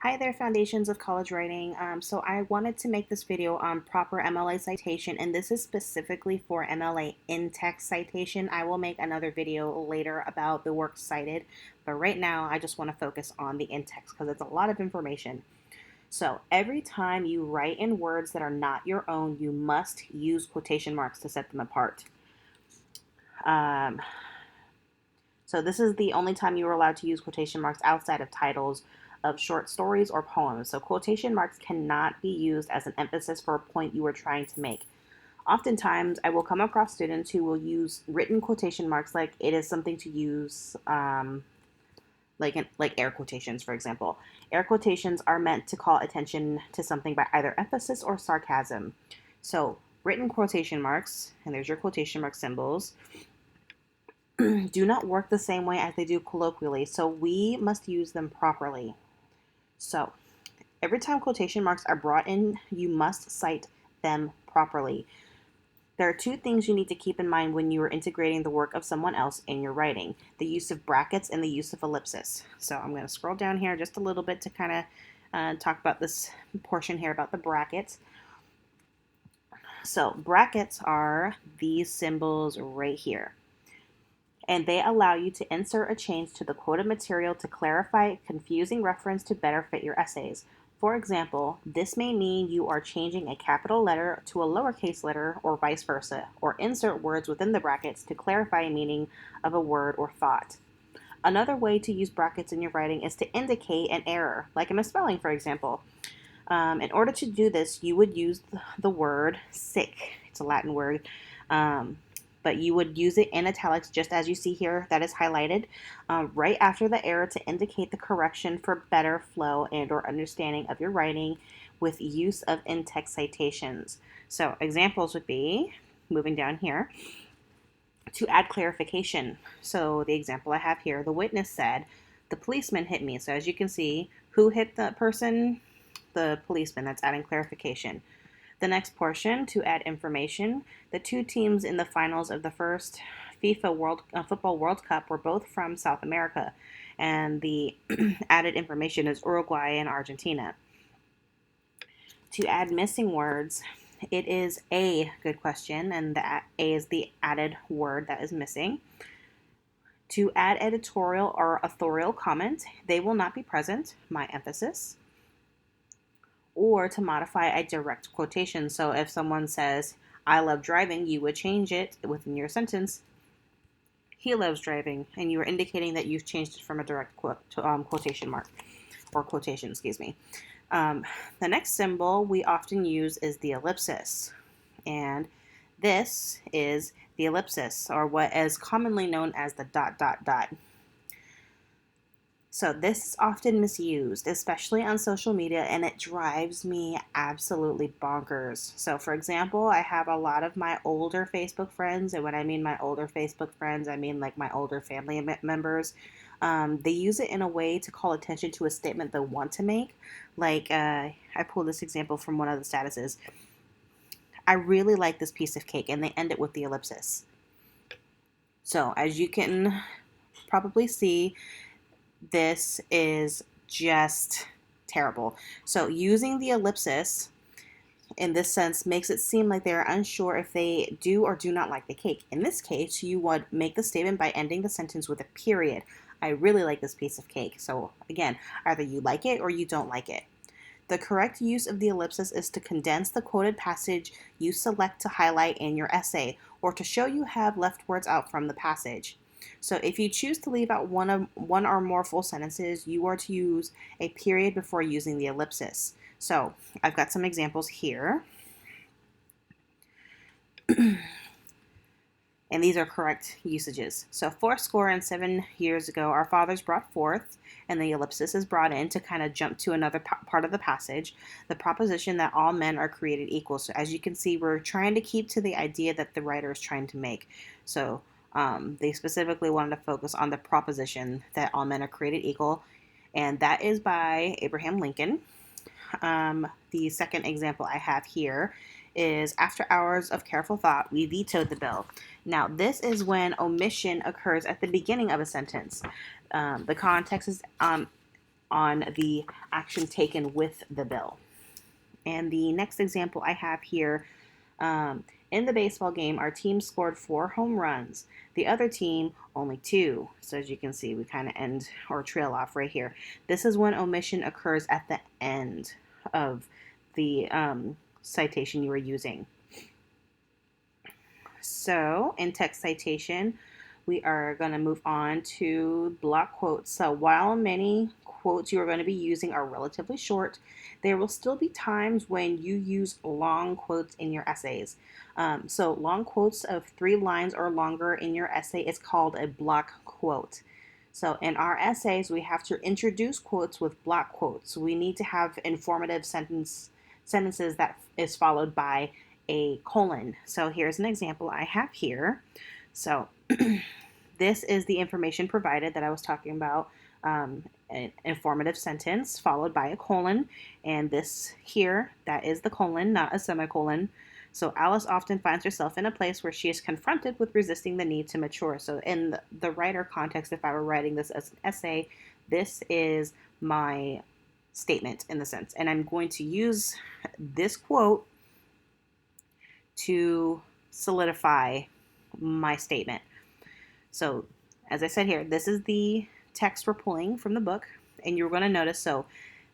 Hi there, Foundations of College Writing. So I wanted to make this video on proper MLA citation, and this is specifically for MLA in-text citation. I will make another video later about the work cited, but right now I just want to focus on the in-text because it's a lot of information. So every time you write in words that are not your own, you must use quotation marks to set them apart. Um, So this is the only time you are allowed to use quotation marks outside of titles of short stories or poems. So quotation marks cannot be used as an emphasis for a point you are trying to make. Oftentimes, I will come across students who will use written quotation marks like it is something to use, like air quotations, for example. Air quotations are meant to call attention to something by either emphasis or sarcasm. So written quotation marks, and there's your quotation mark symbols, do not work the same way as they do colloquially, so we must use them properly. So, every time quotation marks are brought in, you must cite them properly. There are two things you need to keep in mind when you are integrating the work of someone else in your writing: the use of brackets and the use of ellipsis. So, I'm going to scroll down here just a little bit to kind of talk about this portion here about the brackets. So, brackets are these symbols right here, and they allow you to insert a change to the quoted material to clarify a confusing reference to better fit your essays. For example, this may mean you are changing a capital letter to a lowercase letter or vice versa, or insert words within the brackets to clarify a meaning of a word or thought. Another way to use brackets in your writing is to indicate an error, like a misspelling, for example. In order to do this, you would use the word sick. It's a Latin word. But you would use it in italics just as you see here that is highlighted right after the error to indicate the correction for better flow and or understanding of your writing with use of in-text citations. So examples would be, moving down here, to add clarification. So the example I have here, the witness said, the policeman hit me. So as you can see, who hit the person? The policeman. That's adding clarification. The next portion, to add information, the two teams in the finals of the first Football World Cup were both from South America, and the added information is Uruguay and Argentina. To add missing words, it is a good question, and the A is the added word that is missing. To add editorial or authorial comment, they will not be present, my emphasis. Or to modify a direct quotation. So if someone says, I love driving, you would change it within your sentence, he loves driving, and you are indicating that you've changed it from a direct quotation mark, or quotation, excuse me. The next symbol we often use is the ellipsis, and this is the ellipsis, or what is commonly known as the dot, dot, dot. So this is often misused, especially on social media, and it drives me absolutely bonkers. So for example, I have a lot of my older Facebook friends, and when I mean my older Facebook friends, I mean like my older family members. They use it in a way to call attention to a statement they want to make. Like, I pulled this example from one of the statuses. I really like this piece of cake, and they end it with the ellipsis. So as you can probably see, this is just terrible. So using the ellipsis in this sense makes it seem like they're unsure if they do or do not like the cake. In this case, you would make the statement by ending the sentence with a period. I really like this piece of cake. So again, either you like it or you don't like it. The correct use of the ellipsis is to condense the quoted passage you select to highlight in your essay, or to show you have left words out from the passage. So if you choose to leave out one or more full sentences, you are to use a period before using the ellipsis. So I've got some examples here. And these are correct usages. So 7 years ago, our fathers brought forth, and the ellipsis is brought in to kind of jump to another part of the passage, the proposition that all men are created equal. So as you can see, we're trying to keep to the idea that the writer is trying to make. So they specifically wanted to focus on the proposition that all men are created equal, and that is by Abraham Lincoln. The second example I have here is, after hours of careful thought, we vetoed the bill. Now, this is when omission occurs at the beginning of a sentence. The context is on the action taken with the bill. And the next example I have here, in the baseball game, our team scored 4 home runs. The other team only 2. So as you can see, we kind of end or trail off right here. This is when omission occurs at the end of the citation you were using. So in text citation, we are going to move on to block quotes. So while many quotes you are going to be using are relatively short, there will still be times when you use long quotes in your essays. So long quotes of 3 lines or longer in your essay is called a block quote. So in our essays, we have to introduce quotes with block quotes. We need to have informative sentences that is followed by a colon. So here's an example I have here. So this is the information provided that I was talking about, an informative sentence followed by a colon, and this here, that is the colon, not a semicolon. So Alice often finds herself in a place where she is confronted with resisting the need to mature. So in the writer context, if I were writing this as an essay, this is my statement in the sense, and I'm going to use this quote to solidify my statement. So as I said here, this is the text we're pulling from the book, and you're going to notice, so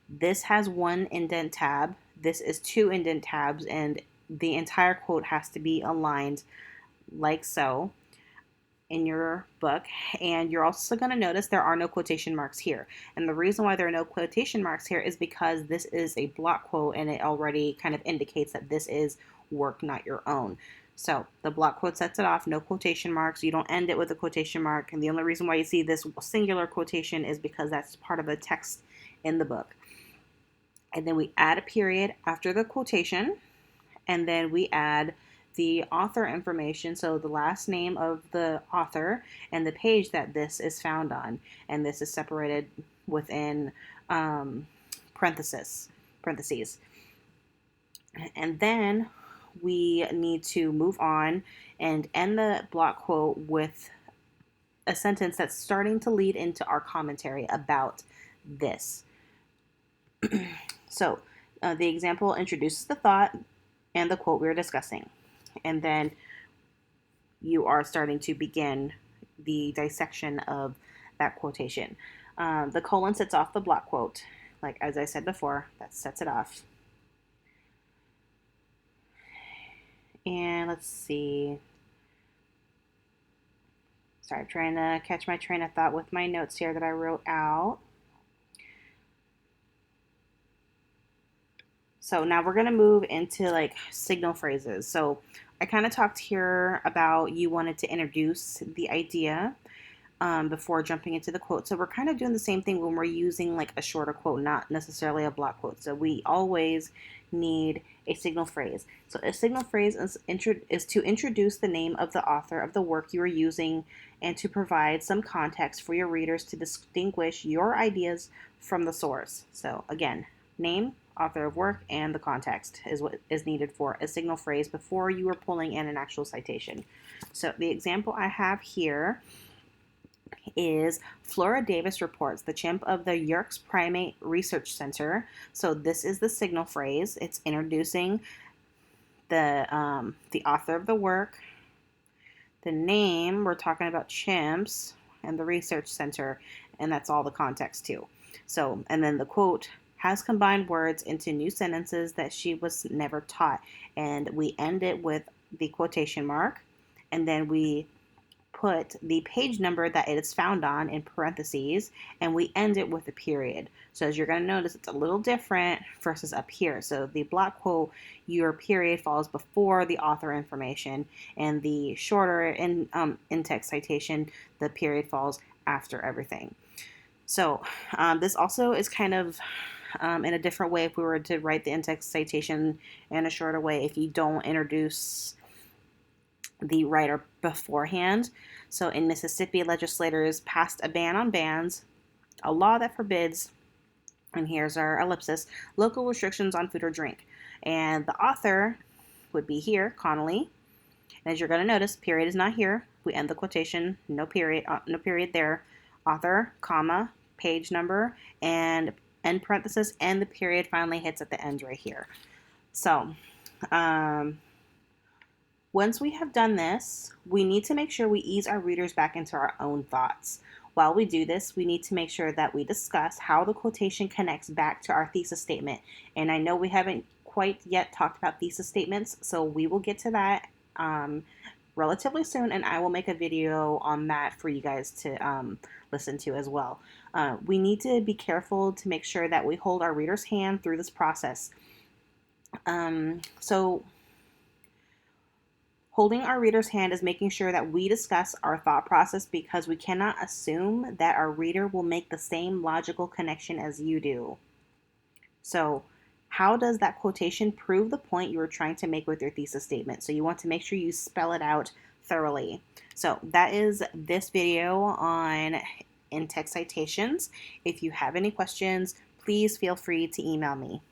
this has 1 indent tab, this is 2 indent tabs, and the entire quote has to be aligned like so in your book. And you're also going to notice there are no quotation marks here. And the reason why there are no quotation marks here is because this is a block quote, and it already kind of indicates that this is work, not your own. So the block quote sets it off, no quotation marks. You don't end it with a quotation mark. And the only reason why you see this singular quotation is because that's part of the text in the book. And then we add a period after the quotation, and then we add the author information, so the last name of the author and the page that this is found on, and this is separated within parentheses. And then we need to move on and end the block quote with a sentence that's starting to lead into our commentary about this. So the example introduces the thought and the quote we were discussing. And then you are starting to begin the dissection of that quotation. The colon sets off the block quote. Like as I said before, that sets it off. And let's see. Sorry, I'm trying to catch my train of thought with my notes here that I wrote out. So now we're going to move into like signal phrases. So I kind of talked here about you wanted to introduce the idea before jumping into the quote. So we're kind of doing the same thing when we're using like a shorter quote, not necessarily a block quote. So we always need a signal phrase. So a signal phrase is to introduce the name of the author of the work you are using and to provide some context for your readers to distinguish your ideas from the source. So again, name, author of work, and the context is what is needed for a signal phrase before you are pulling in an actual citation. So the example I have here is Flora Davis reports the chimp of the Yerkes Primate Research Center. So this is the signal phrase. It's introducing the author of the work, the name, we're talking about chimps, and the research center, and that's all the context too. So, and then the quote has combined words into new sentences that she was never taught. And we end it with the quotation mark, and then we put the page number that it is found on in parentheses, and we end it with a period. So as you're going to notice, it's a little different versus up here. So the block quote, your period falls before the author information, and the shorter in-text citation, the period falls after everything. So this also is kind of in a different way if we were to write the in-text citation in a shorter way if you don't introduce the writer beforehand. So in Mississippi, legislators passed a ban on bans, a law that forbids, and here's our ellipsis, local restrictions on food or drink. And the author would be here, Connolly. And as you're going to notice, period is not here. We end the quotation, no period there. Author, comma, page number and end parenthesis, and the period finally hits at the end right here. So once we have done this, we need to make sure we ease our readers back into our own thoughts. While we do this, we need to make sure that we discuss how the quotation connects back to our thesis statement. And I know we haven't quite yet talked about thesis statements, so we will get to that relatively soon, and I will make a video on that for you guys to listen to as well. We need to be careful to make sure that we hold our reader's hand through this process. So holding our reader's hand is making sure that we discuss our thought process, because we cannot assume that our reader will make the same logical connection as you do. So how does that quotation prove the point you were trying to make with your thesis statement? So you want to make sure you spell it out thoroughly. So that is this video on in-text citations. If you have any questions, please feel free to email me.